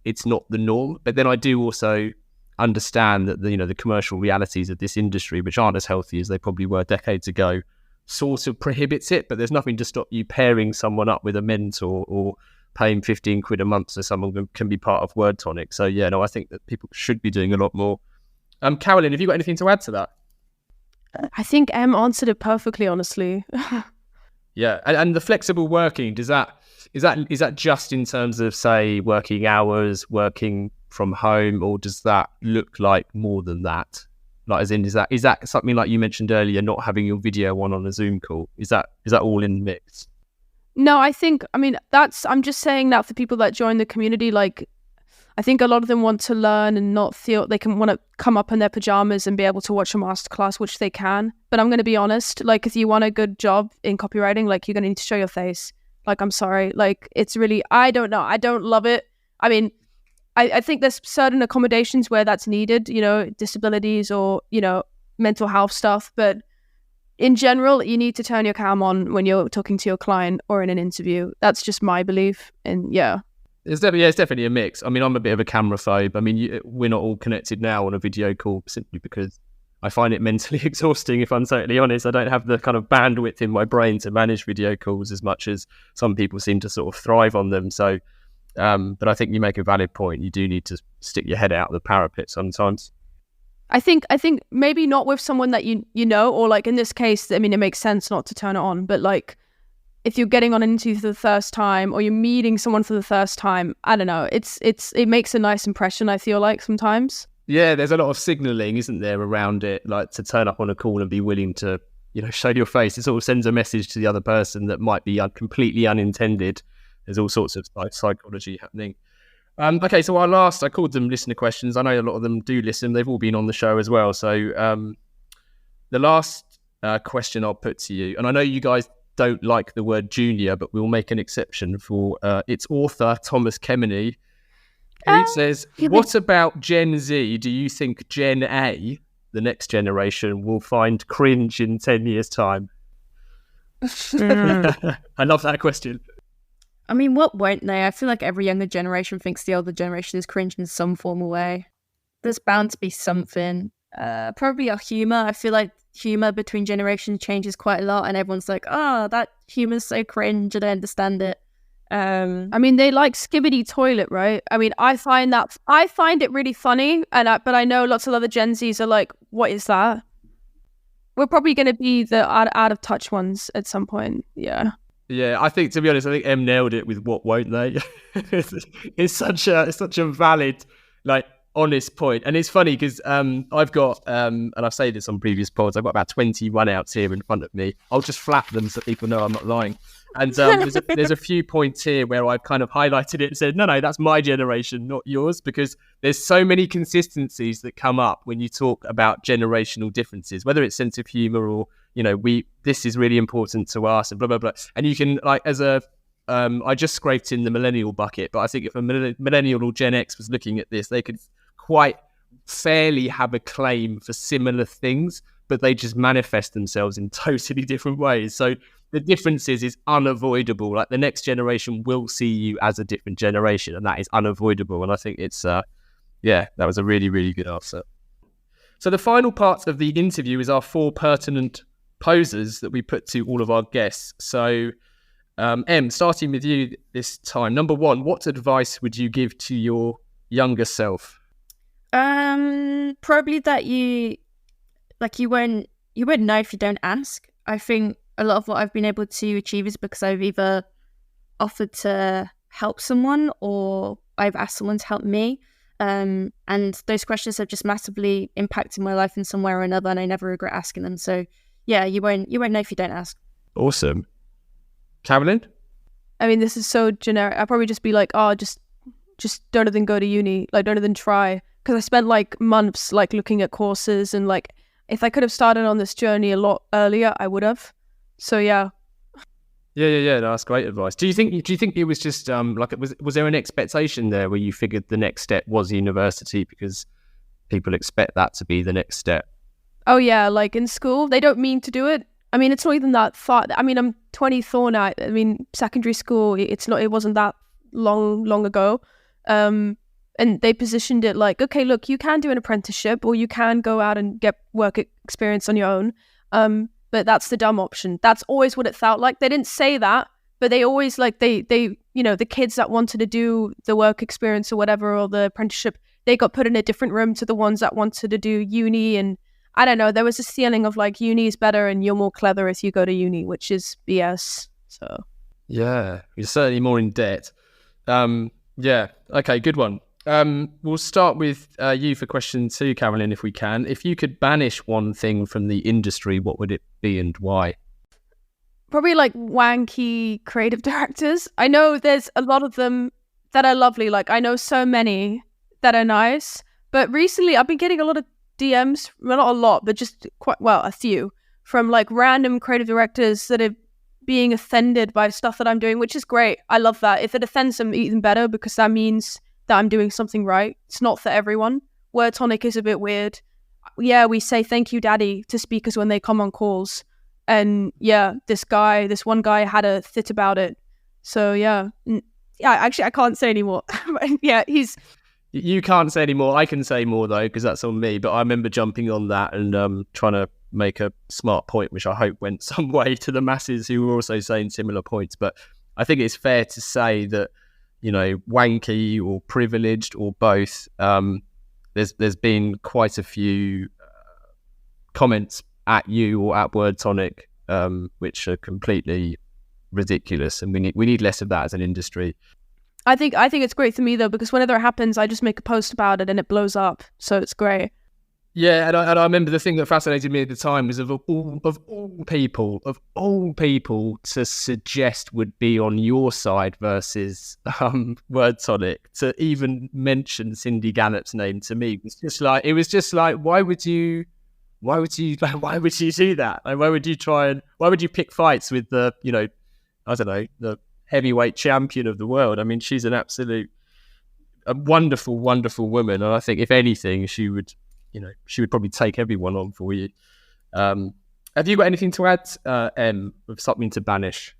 the norm. But then I do also understand that the commercial realities of this industry, which aren't as healthy as they probably were decades ago, sort of prohibits it. But there's nothing to stop you pairing someone up with a mentor or paying 15 quid a month so someone can be part of Word Tonic. So yeah, no, I think that people should be doing a lot more. Carolyn, have you got anything to add to that? I think Em answered it perfectly, honestly. Yeah, and the flexible working, is that just in terms of, say, working hours, working from home, or does that look like more than that? Like, as in, is that something like you mentioned earlier, not having your video on a Zoom call? Is that all in the mix? No, I'm just saying that for people that join the community, like, I think a lot of them want to learn and not feel they can want to come up in their pajamas and be able to watch a masterclass, which they can. But I'm going to be honest, like, if you want a good job in copywriting, like, you're going to need to show your face. Like, I'm sorry. Like, it's really, I don't know. I don't love it. I mean, I think there's certain accommodations where that's needed, disabilities or, mental health stuff. But in general, you need to turn your cam on when you're talking to your client or in an interview. That's just my belief. And yeah. It's definitely a mix. I mean, I'm a bit of a camera phobe. I mean, we're not all connected now on a video call simply because I find it mentally exhausting, if I'm totally honest. I don't have the kind of bandwidth in my brain to manage video calls as much as some people seem to sort of thrive on them. So, but I think you make a valid point. You do need to stick your head out of the parapet sometimes. I think maybe not with someone that you know, or like in this case, I mean, it makes sense not to turn it on, but like, if you're getting on an interview for the first time or you're meeting someone for the first time, I don't know, it makes a nice impression, I feel like sometimes. Yeah, there's a lot of signalling, isn't there, around it, like to turn up on a call and be willing to, show your face. It sort of sends a message to the other person that might be completely unintended. There's all sorts of psychology happening. Okay, so I called them listener questions. I know a lot of them do listen. They've all been on the show as well. So the last question I'll put to you, and I know you guys don't like the word junior, but we'll make an exception for its author, Thomas Kemeny. He says, what about Gen Z? Do you think Gen A, the next generation, will find cringe in 10 years' time? I love that question. I mean, what won't they? I feel like every younger generation thinks the older generation is cringe in some formal way. There's bound to be something. Probably our humour. I feel like humour between generations changes quite a lot, and everyone's like, oh, that humour's so cringe, I don't understand it. I mean, they like Skibbity Toilet, right? I mean, I find it really funny, but I know lots of other Gen Zs are like, what is that? We're probably going to be the out of touch ones at some point. Yeah. Yeah, I think, to be honest, I think Em nailed it with what won't they? it's such a valid, like, honest point. And it's funny because I've got, and I've said this on previous pods, I've got about 20 runouts here in front of me. I'll just flap them so people know I'm not lying. And there's a few points here where I've kind of highlighted it and said, no, that's my generation, not yours, because there's so many consistencies that come up when you talk about generational differences, whether it's sense of humor or, this is really important to us and blah, blah, blah. And you can, like, I just scraped in the millennial bucket, but I think if a millennial or Gen X was looking at this, they could quite fairly have a claim for similar things, but they just manifest themselves in totally different ways. So the differences is unavoidable. Like, the next generation will see you as a different generation, and that is unavoidable. And I think it's, that was a really, really good answer. So the final part of the interview is our 4 pertinent poses that we put to all of our guests. So, Em, starting with you this time. Number 1, what advice would you give to your younger self? Probably that you won't know if you don't ask. I think a lot of what I've been able to achieve is because I've either offered to help someone or I've asked someone to help me. And those questions have just massively impacted my life in some way or another, and I never regret asking them. So yeah, you won't know if you don't ask. Awesome. Carolyn? I mean, this is so generic. I'd probably just be like, oh, just don't even go to uni. Like, don't even try. Because I spent like months like looking at courses, and like if I could have started on this journey a lot earlier, I would have. So yeah. Yeah. No, that's great advice. Do you think it was just was there an expectation there where you figured the next step was university because people expect that to be the next step? Oh yeah, like in school, they don't mean to do it. I mean, it's not even that far. I mean, I'm 24 now. I mean, secondary school, it wasn't that long ago. And they positioned it like, okay, look, you can do an apprenticeship or you can go out and get work experience on your own. But that's the dumb option. That's always what it felt like. They didn't say that, but they always like they the kids that wanted to do the work experience or whatever, or the apprenticeship, they got put in a different room to the ones that wanted to do uni. And I don't know, there was this feeling of like uni is better and you're more clever if you go to uni, which is BS. So yeah, you're certainly more in debt. Yeah, okay, good one. We'll start with you for question 2, Carolyn, if we can. If you could banish one thing from the industry, what would it be and why? Probably like wanky creative directors. I know there's a lot of them that are lovely. Like, I know so many that are nice. But recently I've been getting a lot of DMs, well, not a lot, but just a few, from like random creative directors that are being offended by stuff that I'm doing, which is great. I love that. If it offends them, even better, because that means that I'm doing something right. It's not for everyone. Word Tonic is a bit weird. Yeah, we say thank you, daddy, to speakers when they come on calls. And yeah, this one guy had a fit about it. So yeah. Actually, I can't say anymore. Yeah, You can't say anymore. I can say more though, because that's on me. But I remember jumping on that and trying to make a smart point, which I hope went some way to the masses who were also saying similar points. But I think it's fair to say that, wanky or privileged or both, there's been quite a few comments at you or at Word Tonic, which are completely ridiculous, and we need less of that as an industry. I think it's great for me though, because whenever it happens, I just make a post about it and it blows up. So it's great. Yeah, and I remember the thing that fascinated me at the time was of all people to suggest would be on your side versus Word Tonic, to even mention Cindy Gallop's name to me it was just like, why would you why would you do that? Like, why would you pick fights with the, I don't know, the heavyweight champion of the world? I mean, she's a wonderful, wonderful woman. And I think if anything, she would probably take everyone on for you. Have you got anything to add, Em, with something to banish?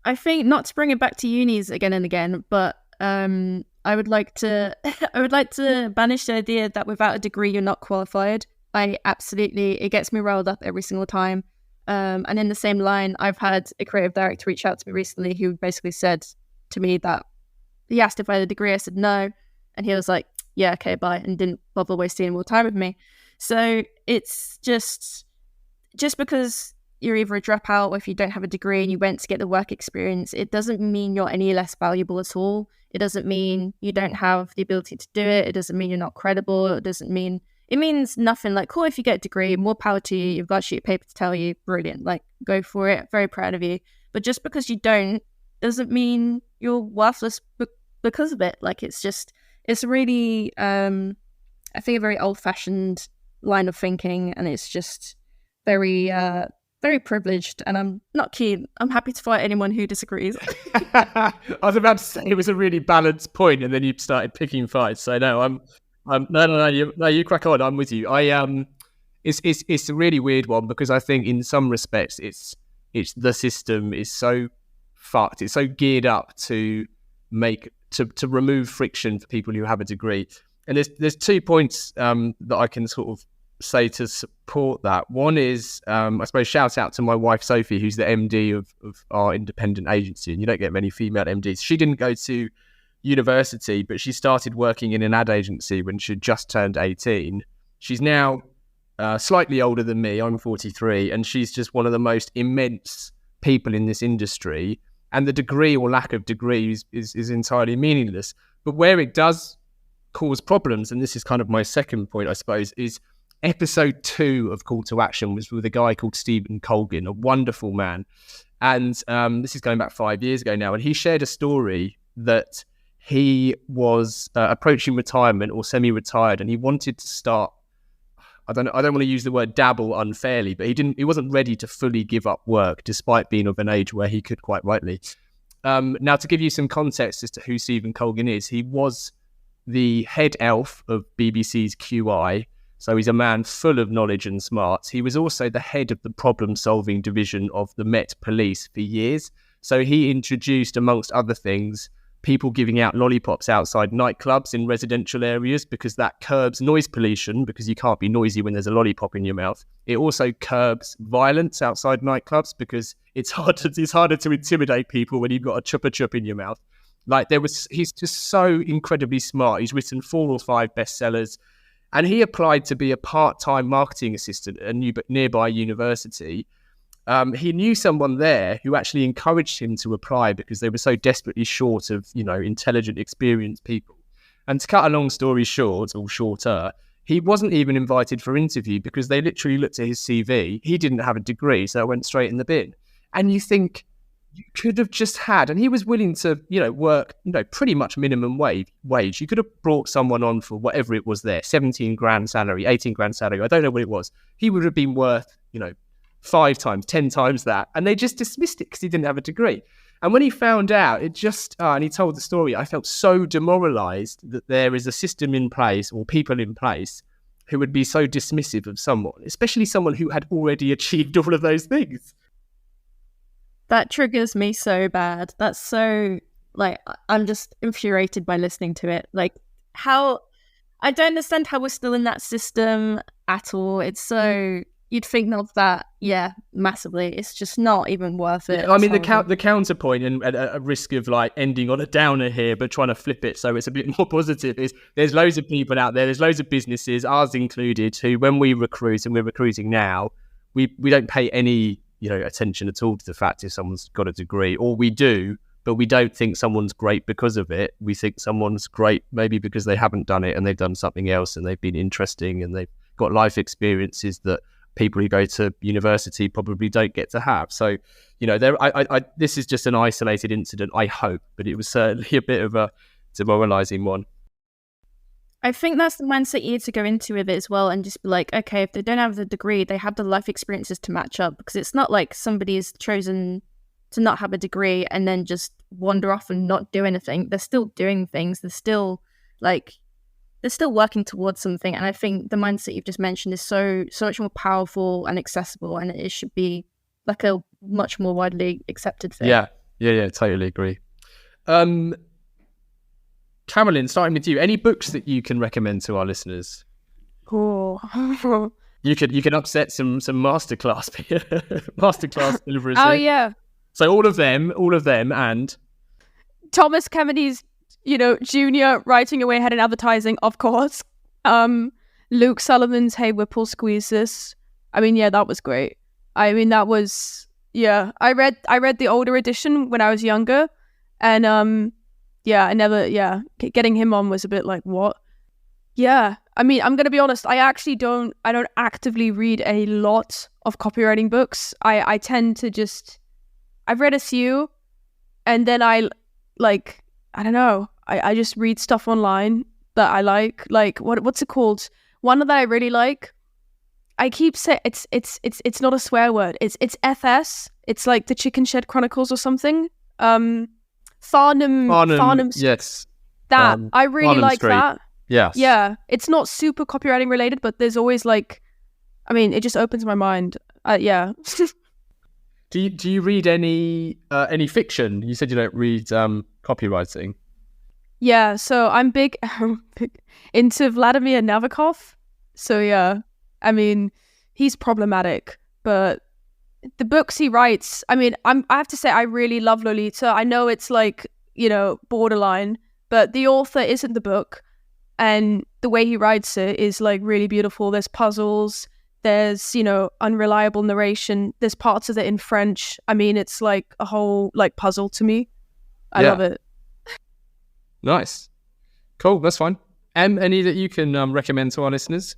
I think, not to bring it back to unis again and again, but I would like to banish the idea that without a degree you're not qualified. It gets me riled up every single time. And in the same line, I've had a creative director reach out to me recently who basically said to me that he asked if I had a degree. I said no, and he was like, yeah, okay, bye, and didn't bother wasting any more time with me. So it's just because you're either a dropout or if you don't have a degree and you went to get the work experience, it doesn't mean you're any less valuable at all. It doesn't mean you don't have the ability to do it. It doesn't mean you're not credible. It means nothing. Like, cool, if you get a degree, more power to you. You've got a sheet of paper to tell you, brilliant. Like, go for it. Very proud of you. But just because you don't doesn't mean you're worthless because of it. Like, it's really, I think, a very old-fashioned line of thinking, and it's just very privileged, and I'm not keen. I'm happy to fight anyone who disagrees. I was about to say it was a really balanced point, and then you started picking fights. So no, you crack on. I'm with you. It's a really weird one because I think in some respects it's the system is so fucked. It's so geared up to remove friction for people who have a degree. And there's 2 points that I can sort of say to support that. One is, I suppose, shout out to my wife Sophie, who's the MD of our independent agency, and you don't get many female MDs. She didn't go to university, but she started working in an ad agency when she just turned 18. She's now slightly older than me. I'm 43, and she's just one of the most immense people in this industry. And the degree or lack of degrees is entirely meaningless. But where it does cause problems, and this is kind of my second point, I suppose, is episode 2 of Call to Action was with a guy called Stephen Colgan, a wonderful man. And this is going back 5 years ago now. And he shared a story that he was approaching retirement or semi-retired, and he wanted to start, I don't want to use the word dabble unfairly, but he wasn't ready to fully give up work despite being of an age where he could, quite rightly. Now, to give you some context as to who Stephen Colgan is, he was the head elf of BBC's QI. So he's a man full of knowledge and smarts. He was also the head of the problem-solving division of the Met Police for years. So he introduced, amongst other things, people giving out lollipops outside nightclubs in residential areas because that curbs noise pollution, because you can't be noisy when there's a lollipop in your mouth. It also curbs violence outside nightclubs because it's harder to intimidate people when you've got a chupa chup in your mouth. He's just so incredibly smart. He's written 4 or 5 bestsellers, and he applied to be a part-time marketing assistant at a nearby university. He knew someone there who actually encouraged him to apply because they were so desperately short of, intelligent, experienced people. And to cut a long story short, or shorter, he wasn't even invited for interview because they literally looked at his CV. He didn't have a degree, so it went straight in the bin. And you think, you could have just had, and he was willing to, work, pretty much minimum wage. You could have brought someone on for whatever it was there, 17 grand salary, 18 grand salary. I don't know what it was. He would have been worth, 5 times, 10 times that. And they just dismissed it because he didn't have a degree. And when he found out, and he told the story, I felt so demoralized that there is a system in place or people in place who would be so dismissive of someone, especially someone who had already achieved all of those things. That triggers me so bad. That's so, I'm just infuriated by listening to it. I don't understand how we're still in that system at all. It's so, you'd think of that, massively. It's just not even worth it. I mean, the counterpoint, and at a risk of ending on a downer here, but trying to flip it so it's a bit more positive, is there's loads of people out there, there's loads of businesses, ours included, who when we recruit, and we're recruiting now, we don't pay any attention at all to the fact if someone's got a degree, or we do, but we don't think someone's great because of it. We think someone's great maybe because they haven't done it and they've done something else and they've been interesting and they've got life experiences that people who go to university probably don't get to have. So, this is just an isolated incident, I hope, but it was certainly a bit of a demoralizing one. I think that's the mindset you need to go into with it as well, and just be like, okay, if they don't have the degree, they have the life experiences to match up, because it's not like somebody's chosen to not have a degree and then just wander off and not do anything. They're still doing things. They're still working towards something. And I think the mindset you've just mentioned is so much more powerful and accessible, and it should be like a much more widely accepted thing. Yeah, totally agree. Carolyn, starting with you, any books that you can recommend to our listeners? Oh, You can upset some masterclass deliverers. oh here. yeah. So all of them, and Thomas Kennedy's, Junior writing away ahead in advertising, of course. Luke Sullivan's Hey Whipple Squeeze This. I mean, yeah, that was great. I mean, that was, yeah. I read the older edition when I was younger, and getting him on was a bit like, what? Yeah. I mean, I'm gonna be honest, I don't actively read a lot of copywriting books. I tend to I've read a few, and then I don't know. I just read stuff online that I like. Like what's it called? One that I really like. I keep saying it's not a swear word. It's FS. It's like the Chicken Shed Chronicles or something. Farnham. Yes. That I really Farnham like Street. that. Yes. Yeah, it's not super copywriting related, but there's always it just opens my mind. Yeah. Do you read any fiction? You said you don't read copywriting. Yeah, so I'm big into Vladimir Nabokov. So yeah, I mean, he's problematic, but the books he writes, I mean, I have to say I really love Lolita. I know it's borderline, but the author isn't the book, and the way he writes it is really beautiful. There's puzzles, there's unreliable narration, there's parts of it in French. I mean, it's like a whole puzzle to me. I love it. Nice. Cool, that's fine. Em, any that you can recommend to our listeners?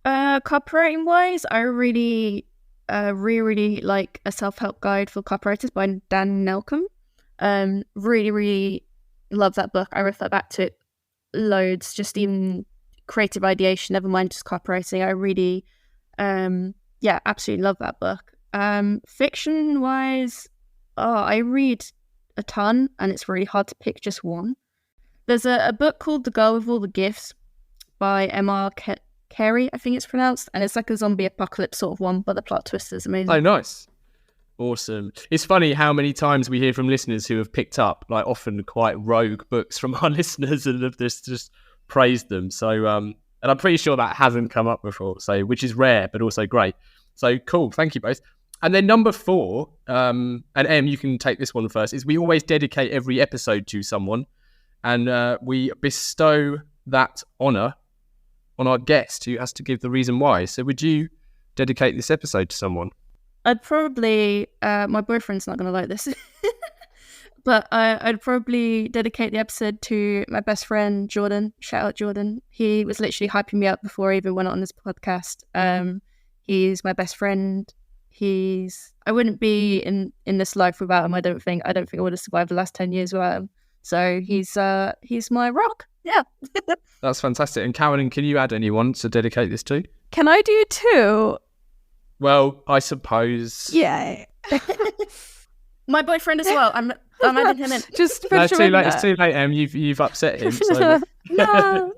Copywriting wise, I really like A Self-Help Guide for Copywriters by Dan Nelcomb. Really, really love that book. I refer back to it loads, just even creative ideation, never mind just copywriting. I really, absolutely love that book. Fiction wise, I read a ton, and it's really hard to pick just one. There's a book called The Girl with All the Gifts by M.R. Carey, I think it's pronounced, and it's like a zombie apocalypse sort of one, but the plot twist is amazing. Oh, nice. Awesome. It's funny how many times we hear from listeners who have picked up often quite rogue books from our listeners and have just praised them. So, and I'm pretty sure that hasn't come up before, so which is rare, but also great. So cool. Thank you both. And then number 4, and Em, you can take this one first, is we always dedicate every episode to someone, and we bestow that honour on our guest who has to give the reason why. So would you dedicate this episode to someone? I'd probably, my boyfriend's not going to like this, but I'd probably dedicate the episode to my best friend, Jordan. Shout out, Jordan. He was literally hyping me up before I even went on this podcast. He's my best friend. I wouldn't be in this life without him. I don't think I would have survived the last 10 years without him. So he's my rock. Yeah. That's fantastic. And Carolyn, can you add anyone to dedicate this to? Can I do 2? Well, I suppose. Yeah. My boyfriend as well. I'm adding him in. Just No, it's too late. It's too late, Em. You've upset him. So. No.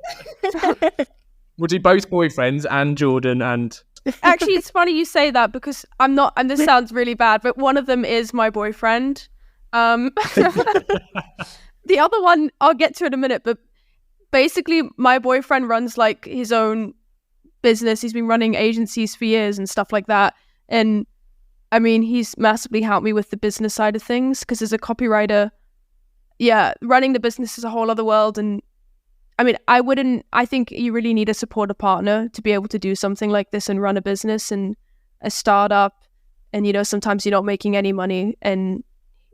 We'll do both boyfriends and Jordan and. Actually, it's funny you say that because I'm not, and this sounds really bad, but one of them is my boyfriend. The other one I'll get to in a minute, but basically my boyfriend runs his own business. He's been running agencies for years and stuff like that. And I mean, he's massively helped me with the business side of things because as a copywriter, running the business is a whole other world. And I mean, I think you really need a supportive partner to be able to do something like this and run a business and a startup. And, sometimes you're not making any money. And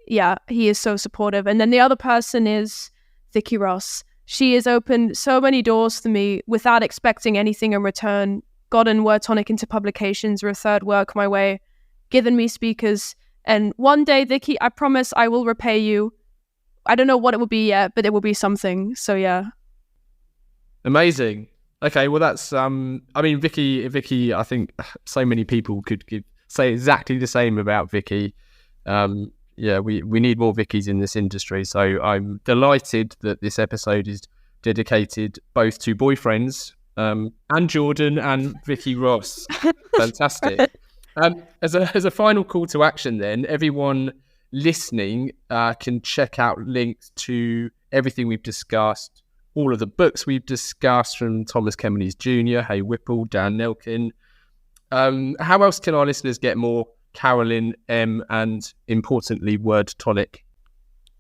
he is so supportive. And then the other person is Vicky Ross. She has opened so many doors for me without expecting anything in return, gotten Word Tonic into publications, referred work my way, given me speakers. And one day, Vicky, I promise I will repay you. I don't know what it will be yet, but it will be something. So, yeah. Amazing. Okay, well that's I mean Vicky, I think so many people could say exactly the same about Vicky. Yeah, we need more Vickies in this industry. So I'm delighted that this episode is dedicated both to boyfriends, and Jordan and Vicky Ross. Fantastic. As a final call to action then, everyone listening can check out links to everything we've discussed, all of the books we've discussed from Thomas Kemeny Jr., Hay Whipple, Dan Nelkin. How else can our listeners get more Carolyn, Em, and importantly, Word Tonic?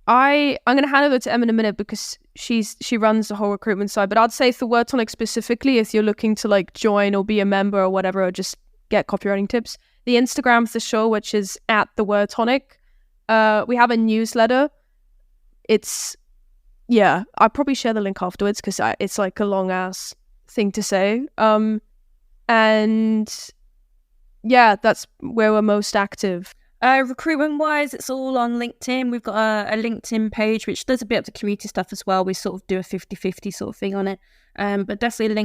I'm going to hand over to Em in a minute because she runs the whole recruitment side. But I'd say for Word Tonic specifically, if you're looking to like join or be a member or whatever, or just get copywriting tips, the Instagram for sure, which is at the Word Tonic. We have a newsletter. I'll probably share the link afterwards because it's like a long ass thing to say. And yeah, that's where we're most active. Recruitment wise, it's all on LinkedIn. We've got a LinkedIn page which does a bit of the community stuff as well. We sort of do a 50-50 sort of thing on it. But definitely a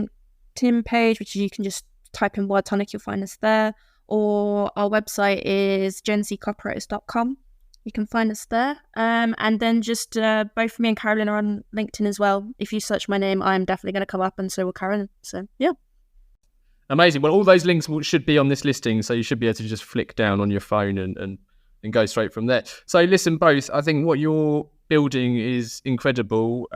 LinkedIn page, which you can just type in Word Tonic, you'll find us there. Or our website is genzcopywriters.com. You can find us there. And then just both me and Carolyn are on LinkedIn as well. If you search my name, I'm definitely going to come up, and so will Carolyn. So, yeah. Amazing. Well, all those links should be on this listing, so you should be able to just flick down on your phone and go straight from there. So listen, both, I think what you're building is incredible.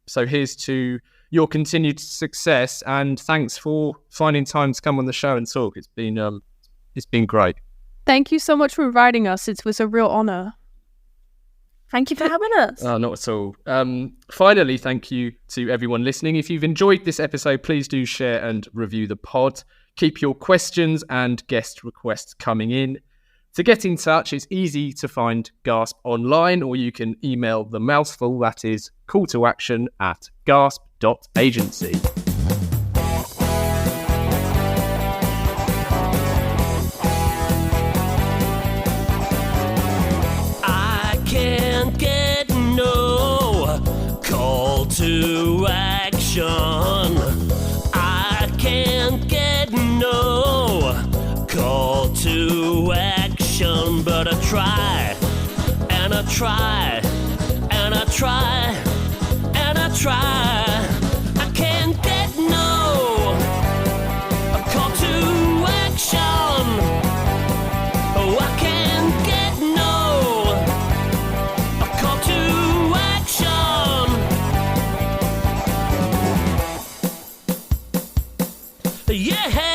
So here's to your continued success, and thanks for finding time to come on the show and talk. It's been great. Thank you so much for inviting us. It was a real honor. Thank you for having us. Oh, not at all. Finally, thank you to everyone listening. If you've enjoyed this episode, please do share and review the pod. Keep your questions and guest requests coming in. To get in touch, it's easy to find Gasp online, or you can email the mouthful, that is call to action at gasp.agency. To action, I can't get no call to action, but I try, and I try, and I try, and I try. I can't get no call to action. Oh, I can't get no call to action. Yeah!